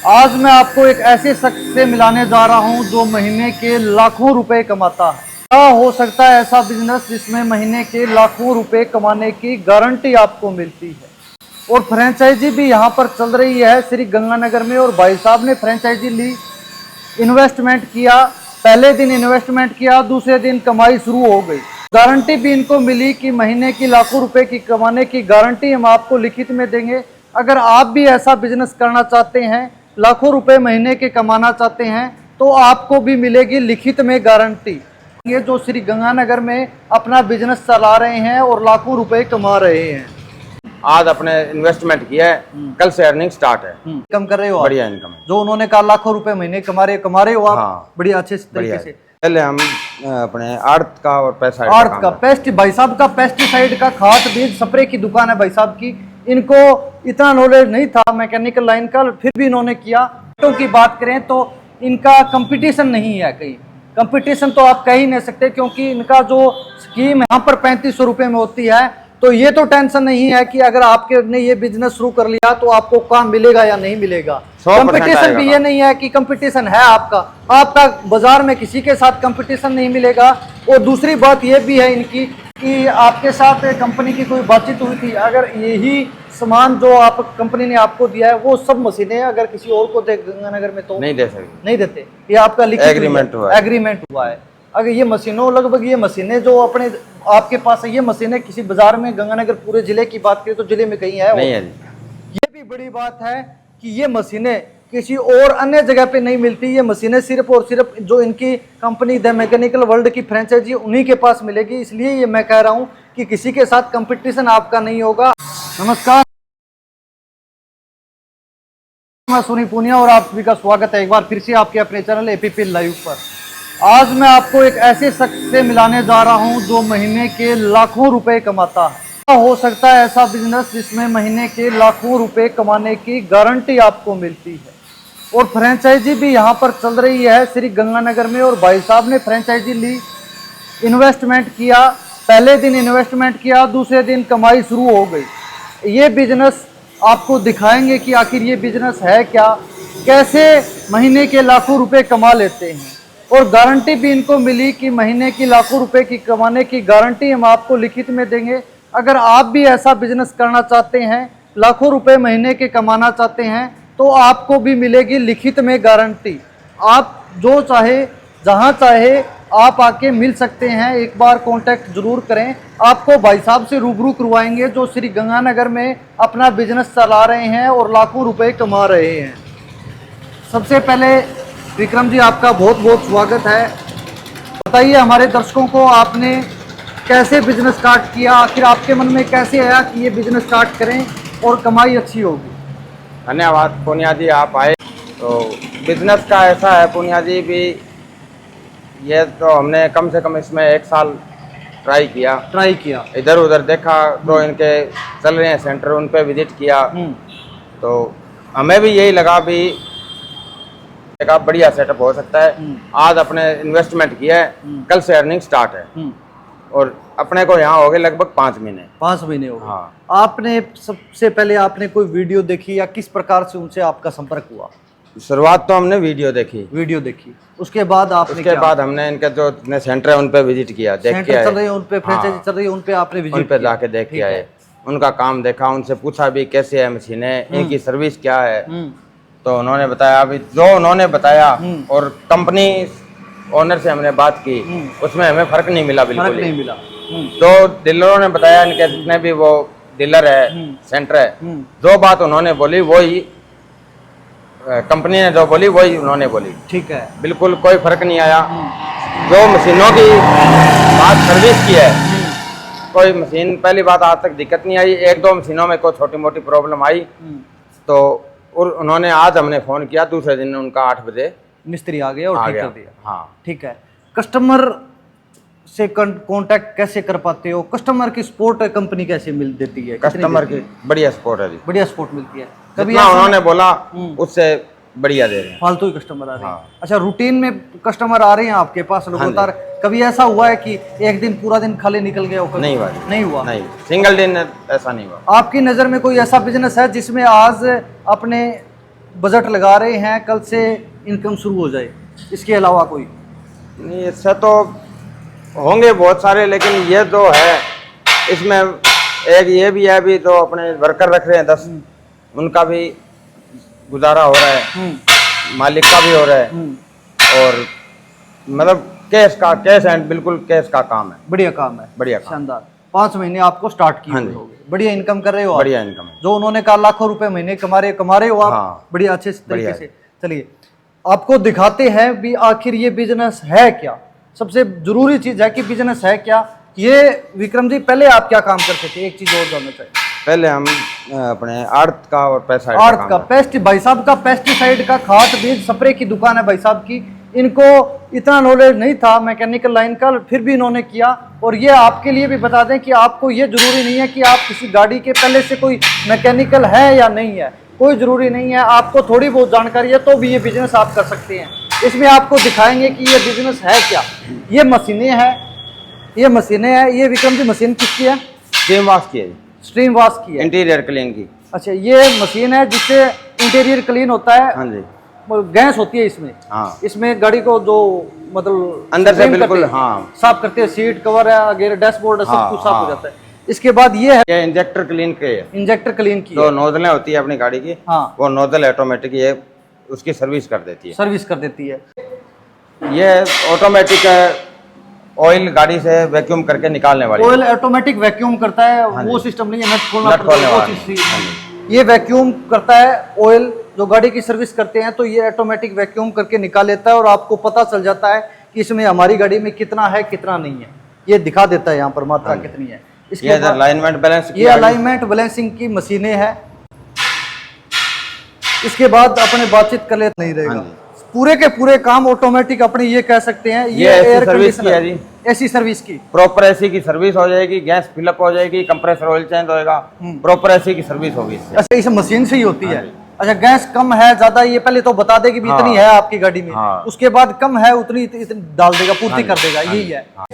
आज मैं आपको एक ऐसे शख्स से मिलाने जा रहा हूं जो महीने के लाखों रुपए कमाता है। क्या हो सकता है ऐसा बिजनेस जिसमें महीने के लाखों रुपए कमाने की गारंटी आपको मिलती है। और फ्रेंचाइजी भी यहां पर चल रही है श्री गंगानगर में। और भाई साहब ने फ्रेंचाइजी ली, इन्वेस्टमेंट किया, पहले दिन इन्वेस्टमेंट किया, दूसरे दिन कमाई शुरू हो गई। गारंटी भी इनको मिली कि महीने की लाखों रुपए की कमाने की गारंटी हम आपको लिखित में देंगे। अगर आप भी ऐसा बिजनेस करना चाहते हैं, लाखों रुपए महीने के कमाना चाहते हैं, तो आपको भी मिलेगी लिखित में गारंटी। ये जो श्री गंगानगर में अपना बिजनेस चला रहे हैं और लाखों रुपए कमा रहे हैं। आज अपने इन्वेस्टमेंट किया है, कल से अर्निंग स्टार्ट है। कम कर रहे हो, बढ़िया इनकम है। जो उन्होंने कहा लाखों रुपए महीने कमा रहे हो आप। हाँ, बढ़िया, अच्छे तरीके से। पहले हम अपने आर्थ का और पेस्टिसाइड आर्थ का भाई साहब का पेस्टिसाइड का खाद बीज स्प्रे की दुकान है भाई साहब की। इनको इतना नॉलेज नहीं था मैकेनिकल लाइन का, फिर भी इन्होंने किया। तो की बात करें तो इनका कंपटीशन नहीं है, कहीं कंपटीशन तो आप कह ही नहीं सकते, क्योंकि इनका जो स्कीम यहाँ पर 3500 रुपये में होती है। तो ये तो टेंशन नहीं है कि अगर आपके ने ये बिजनेस शुरू कर लिया तो आपको काम मिलेगा या नहीं मिलेगा। कंपटीशन भी ये नहीं है कि कंपटीशन है आपका बाजार में किसी के साथ कंपटीशन नहीं मिलेगा। और दूसरी बात ये भी है इनकी कि आपके साथ कंपनी की कोई बातचीत हुई थी, अगर यही सामान जो आप कंपनी ने आपको दिया है वो सब मशीनें अगर किसी और को दे गंगानगर में तो नहीं दे सकते, नहीं देते। ये आपका लिखित एग्रीमेंट हुआ है। अगर ये मशीनों लगभग ये मशीनें जो अपने आपके पास है, ये मशीनें किसी बाजार में गंगानगर पूरे जिले की बात करें तो जिले में कहीं है नहीं है। ये भी बड़ी बात है कि ये मशीनें किसी और अन्य जगह पे नहीं मिलती। ये मशीनें सिर्फ और सिर्फ जो इनकी कंपनी द मैकेनिकल वर्ल्ड की फ्रेंचाइजी उन्हीं के पास मिलेगी। इसलिए ये मैं कह रहा हूँ कि किसी के साथ कंपटीशन आपका नहीं होगा। नमस्कार, मैं सुनी पूनिया और आप सभी का स्वागत है एक बार फिर से आपके अपने चैनल एपीपी लाइव पर। आज मैं आपको एक ऐसे शख्स से मिलाने जा रहा हूं जो महीने के लाखों रुपए कमाता है। क्या हो सकता है ऐसा बिजनेस जिसमें महीने के लाखों रुपए कमाने की गारंटी आपको मिलती है। और फ्रेंचाइजी भी यहां पर चल रही है श्री गंगानगर में। और भाई साहब ने फ्रेंचाइजी ली, इन्वेस्टमेंट किया, पहले दिन इन्वेस्टमेंट किया, दूसरे दिन कमाई शुरू हो गई। ये बिजनेस आपको दिखाएंगे कि आखिर ये बिजनेस है क्या, कैसे महीने के लाखों रुपए कमा लेते हैं। और गारंटी भी इनको मिली कि महीने की लाखों रुपए की कमाने की गारंटी हम आपको लिखित में देंगे। अगर आप भी ऐसा बिजनेस करना चाहते हैं, लाखों रुपए महीने के कमाना चाहते हैं, तो आपको भी मिलेगी लिखित में गारंटी। आप जो चाहे जहां चाहे आप आके मिल सकते हैं। एक बार कांटेक्ट जरूर करें, आपको भाई साहब से रूबरू करवाएंगे जो श्री गंगानगर में अपना बिजनेस चला रहे हैं और लाखों रुपए कमा रहे हैं। सबसे पहले विक्रम जी, आपका बहुत बहुत स्वागत है। बताइए हमारे दर्शकों को, आपने कैसे बिजनेस स्टार्ट किया, आखिर आपके मन में कैसे आया कि ये बिजनेस स्टार्ट करें और कमाई अच्छी होगी। धन्यवाद पूनिया जी, आप आए। तो बिजनेस का ऐसा है पूनिया जी भी, ये तो हमने कम से कम इसमें 1 साल ट्राई किया, इधर उधर देखा। तो इनके चल रहे हैं सेंटर, उन पे विजिट किया। तो हमें भी यही लगा भी एक बढ़िया सेटअप हो सकता है। आज अपने इन्वेस्टमेंट किया है, कल से अर्निंग स्टार्ट है। और अपने को यहाँ हो गए लगभग 5 महीने। 5 महीने हो गए। हाँ। आपने सबसे पहले आपने कोई वीडियो देखी या किस प्रकार से उनसे आपका संपर्क हुआ? शुरुआत तो हमने वीडियो देखी। उसके बाद हमने इनके जो सेंटर है उन पे विजिट किया, देख के चल रही है, उन पे फ्रेंचाइजी चल रही है, उन पे आपने विजिट उन पे जाके देख के आए, उनका काम देखा, उनसे पूछा भी कैसे है मशीनें, इनकी सर्विस क्या है। तो उन्होंने बताया अभी जो उन्होंने बताया, और कंपनी ओनर से हमने बात की, उसमें हमें फर्क नहीं मिला, बिल्कुल नहीं मिला। जो डीलरों ने बताया, इनके जितने भी वो डीलर है, सेंटर है, जो बात उन्होंने बोली वही कंपनी ने जो बोली वही उन्होंने बोली। ठीक है, बिल्कुल कोई फर्क नहीं आया। जो मशीनों की बात सर्विस की है, कोई मशीन पहली बात आज तक दिक्कत नहीं आई। 1-2 मशीनों में कोई छोटी मोटी प्रॉब्लम आई, तो और उन्होंने आज हमने फोन किया, दूसरे दिन उनका 8 बजे मिस्त्री आ गया और ठीक कर दिया। हाँ, ठीक है। कस्टमर से कांटेक्ट कैसे कर पाते हो? कस्टमर की सपोर्ट कंपनी कैसे मिल देती है? कस्टमर की बढ़िया सपोर्ट है जी, बढ़िया सपोर्ट मिलती है। कभी उन्होंने बोला उससे बढ़िया दे रहे हैं। फालतू ही कस्टमर आ रहे हैं। अच्छा, रूटीन में कस्टमर आ रहे हैं आपके पास लगातार? कभी ऐसा हुआ है कि एक दिन पूरा दिन खाली निकल गया हो? नहीं हुआ। सिंगल दिन ऐसा नहीं हुआ। आपकी नज़र में कोई ऐसा बिजनेस है जिसमें आज अपने बजट लगा रहे हैं कल से इनकम शुरू हो जाए, इसके अलावा कोई? नहीं, इससे तो होंगे बहुत सारे, लेकिन ये जो है इसमें एक ये भी है, अभी तो अपने वर्कर रख रहे हैं 10, उनका भी गुजारा हो रहा है, मालिक का भी हो रहा है, और मतलब कैश एंड बिल्कुल कैश का काम है। बढ़िया काम है, बढ़िया काम। शानदार। 5 महीने आपको स्टार्ट किए हुए होंगे, बढ़िया इनकम कर रहे हो आप। बढ़िया इनकम है। जो उन्होंने कहा लाखों रुपए महीने कमा रहे हो आप। हाँ, बढ़िया अच्छे तरीके बढ़िया से। चलिए आपको दिखाते हैं भी आखिर ये बिजनेस है क्या। सबसे जरूरी चीज है कि बिजनेस है क्या। ये विक्रम जी पहले आप क्या काम करते थे, एक चीज और जानना चाहिए। पहले हम अपने आर्थ का और पेस्टिसाइड आर्थ का पेस्ट, भाई साहब का पेस्टिसाइड का खाद बीज स्प्रे की दुकान है भाई साहब की। इनको इतना नॉलेज नहीं था मैकेनिकल लाइन का, फिर भी इन्होंने किया। और ये आपके लिए भी बता दें कि आपको ये जरूरी नहीं है कि आप किसी गाड़ी के पहले से कोई मैकेनिकल है या नहीं है, कोई जरूरी नहीं है। आपको थोड़ी बहुत जानकारी है तो भी ये बिजनेस आप कर सकते हैं। इसमें आपको दिखाएंगे कि ये बिजनेस है क्या। ये मशीनें हैं, ये विक्रम जी मशीन किसकी है? स्टीम वॉश की है, स्ट्रीम वॉश की है, इंटीरियर क्लीन की। अच्छा, ये मशीन है जिससे इंटीरियर क्लीन होता है। हाँ जी, गैस होती है इसमें। हाँ, इसमें गाड़ी को जो मतलब अंदर से clean बिल्कुल करते हैं, हाँ साफ करते हैं, सीट कवर है वगैरह, डैशबोर्ड है, सब हाँ, कुछ साफ हो हाँ। जाता है। इसके बाद ये है ये इंजेक्टर क्लीन के है। इंजेक्टर क्लीन की जो नोजलें होती है अपनी गाड़ी की, हाँ, वो नोजल ऑटोमेटिक ये उसकी सर्विस कर देती है, सर्विस कर देती है। ये ऑटोमेटिक ऑयल गाड़ी से वैक्यूम करके निकालने वाली ऑयल ऑटोमेटिक वैक्यूम करता है, हाँ वो जी। सिस्टम नहीं है, नट खोलना नट पड़ता है, खोलने वो वाला चीज़ हाँ थी। जी। ये वैक्यूम करता है ऑयल, जो गाड़ी की सर्विस करते हैं तो ये ऑटोमेटिक वैक्यूम करके निकाल लेता है और आपको पता चल जाता है कि इसमें हमारी गाड़ी में कितना है कितना नहीं है। ये दिखा देता है यहाँ पर मात्रा हाँ जी। कितनी है। ये इसके बाद अलाइनमेंट बैलेंस ये अलाइनमेंट बैलेंसिंग की मशीनें हैं। इसके बाद अपने बातचीत कर लेते नहीं रहेगा। हाँ जी। पूरे के पूरे काम ऑटोमेटिक अपने ये कह सकते हैं। ये ऐसी एयर सर्विस की है कंडीशनर, जी। ऐसी सर्विस की प्रॉपर एसी की सर्विस हो जाएगी, गैस फिलअप हो जाएगी, कंप्रेसर ऑयल चेंज होएगा, प्रॉपर एसी की सर्विस होगी इससे। अच्छा, इस मशीन से ही होती हाँ है। जी। अच्छा, गैस कम है ज्यादा ये पहले तो बता दे कि भी इतनी हाँ। है आपकी गाड़ी में, हाँ। उसके बाद कम है उतनी इतनी डाल देगा, पूर्ति कर देगा, हाँ यही जी। है। हाँ।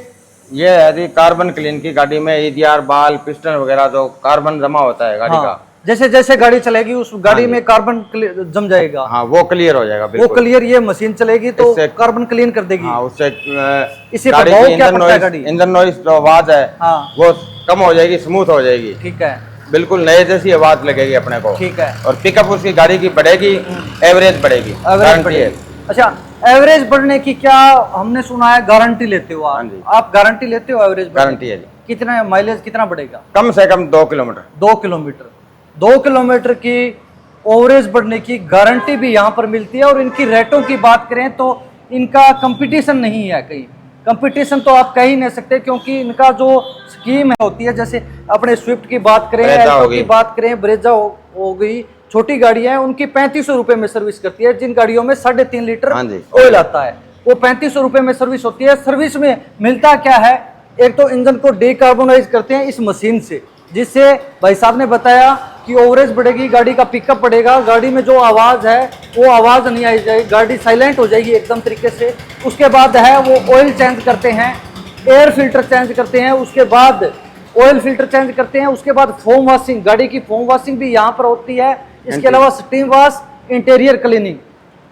ये है जी कार्बन क्लीन की गाड़ी में ईडीआर, बाल, पिस्टन वगैरह जो कार्बन जमा होता है गाड़ी हाँ। का, जैसे जैसे गाड़ी चलेगी उस गाड़ी हाँ जी। में कार्बन जम जाएगा, हाँ वो क्लियर हो जाएगा वो बिल्कुल। क्लियर ये मशीन चलेगी तो इससे- कार्बन क्लीन कर देगी। हाँ उससे इससे गाड़ी प्रभाव की क्या इंजन पड़ता है नॉइस, गाड़ी? इंजन नॉइस जो आवाज है हाँ। वो कम हो जाएगी, स्मूथ हो जाएगी, ठीक है, बिल्कुल नए जैसी आवाज लगेगी अपने को। ठीक है। और पिकअप उसकी गाड़ी की बढ़ेगी, एवरेज बढ़ेगी, एवरेज गारंटी बढ़ेगी। है। अच्छा, एवरेज बढ़ने की क्या हमने सुना है गारंटी लेते हो हाँ जी। आप गारंटी लेते हो एवरेज? गारंटी है जी। कितना माइलेज कितना बढ़ेगा? कम से कम 2 किलोमीटर। 2 किलोमीटर 2 किलोमीटर की ओवरेज बढ़ने की गारंटी भी यहाँ पर मिलती है। और इनकी रेटों की बात करें तो इनका कंपटीशन नहीं है कहीं, कंपटीशन तो आप कह ही नहीं सकते, क्योंकि इनका जो स्कीम होती है, जैसे अपने स्विफ्ट की बात करें, ब्रेजा एल्टो होगी। की बात करें, ब्रेजा हो गई, छोटी गाड़ियां हैं उनकी 3500 रुपये में सर्विस करती है। जिन गाड़ियों में 3.5 लीटर हाँ जी। ऑयल आता है वो 3500 रुपये में सर्विस होती है। सर्विस में मिलता क्या है? एक तो इंजन को डिकार्बोनाइज करते हैं इस मशीन से, जिससे भाई साहब ने बताया कि ओवरेज बढ़ेगी, गाड़ी का पिकअप बढ़ेगा, गाड़ी में जो आवाज़ है वो आवाज़ नहीं आई जाएगी, गाड़ी साइलेंट हो जाएगी एकदम तरीके से। उसके बाद है वो ऑयल चेंज करते हैं, एयर फिल्टर चेंज करते हैं, उसके बाद ऑयल फिल्टर चेंज करते हैं, उसके बाद फोम वॉशिंग, गाड़ी की फोम वॉशिंग भी यहाँ पर होती है। इसके अलावा स्टीम वॉश, इंटीरियर क्लीनिंग,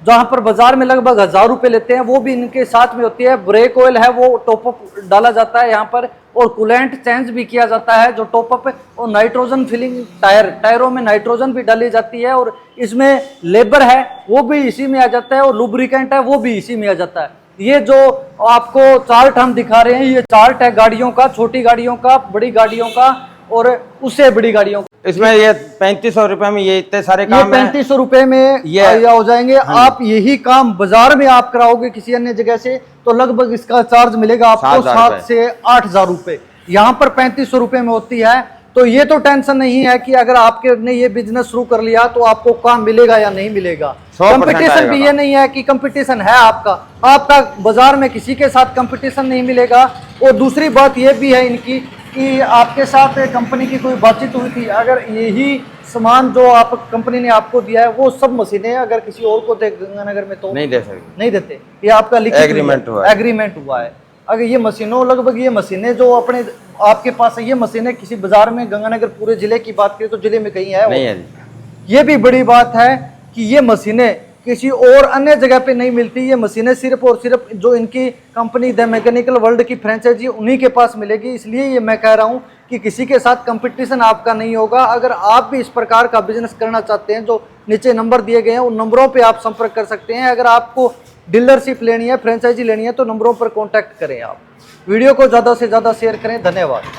जहाँ पर बाजार में लगभग 1000 रुपये लेते हैं, वो भी इनके साथ में होती है। ब्रेक ऑयल है वो टॉपअप डाला जाता है यहाँ पर, और कूलेंट चेंज भी किया जाता है जो टॉपअप है। और नाइट्रोजन फिलिंग, टायरों में नाइट्रोजन भी डाली जाती है, और इसमें लेबर है वो भी इसी में आ जाता है, और लुब्रिकेंट है वो भी इसी में आ जाता है। ये जो आपको चार्ट हम दिखा रहे हैं, ये चार्ट है गाड़ियों का, छोटी गाड़ियों का, बड़ी गाड़ियों का, और उससे बड़ी गाड़ियों का। इसमें ये 3500 रुपए में ये इतने सारे ये काम है। 3500 रुपए में ये हो जाएंगे। हाँ आप यही काम बाजार में आप कराओगे किसी अन्य जगह से तो लगभग इसका चार्ज मिलेगा आपको 7 से 8000 रुपए। यहाँ पर 3500 रुपए में होती है। तो ये तो टेंशन नहीं है कि अगर आपके ने ये बिजनेस शुरू कर लिया तो आपको काम मिलेगा या नहीं मिलेगा। 100% कंपटीशन भी ये नहीं है कि कंपटीशन है आपका बाजार में किसी के साथ कंपटीशन नहीं मिलेगा। और दूसरी बात ये भी है इनकी कि आपके साथ कंपनी की कोई बातचीत हुई थी, अगर यही सामान जो आप कंपनी ने आपको दिया है वो सब मशीनें अगर किसी और को दे गंगानगर में तो नहीं दे सकते, नहीं देते। ये आपका लिखित एग्रीमेंट हुआ है। अगर ये मशीनों लगभग ये मशीनें जो अपने आपके पास है, ये मशीनें किसी बाजार में गंगानगर पूरे जिले की बात करें तो जिले में कहीं है नहीं है। ये भी बड़ी बात है कि ये मशीनें किसी और अन्य जगह पे नहीं मिलती। ये मशीनें सिर्फ और सिर्फ जो इनकी कंपनी द मैकेनिकल वर्ल्ड की फ्रेंचाइजी उन्हीं के पास मिलेगी। इसलिए ये मैं कह रहा हूँ कि किसी के साथ कंपटीशन आपका नहीं होगा। अगर आप भी इस प्रकार का बिजनेस करना चाहते हैं, जो नीचे नंबर दिए गए हैं उन नंबरों पे आप संपर्क कर सकते हैं। अगर आपको डीलरशिप लेनी है, फ्रेंचाइजी लेनी है, तो नंबरों पर कॉन्टैक्ट करें। आप वीडियो को ज़्यादा से ज़्यादा शेयर करें। धन्यवाद।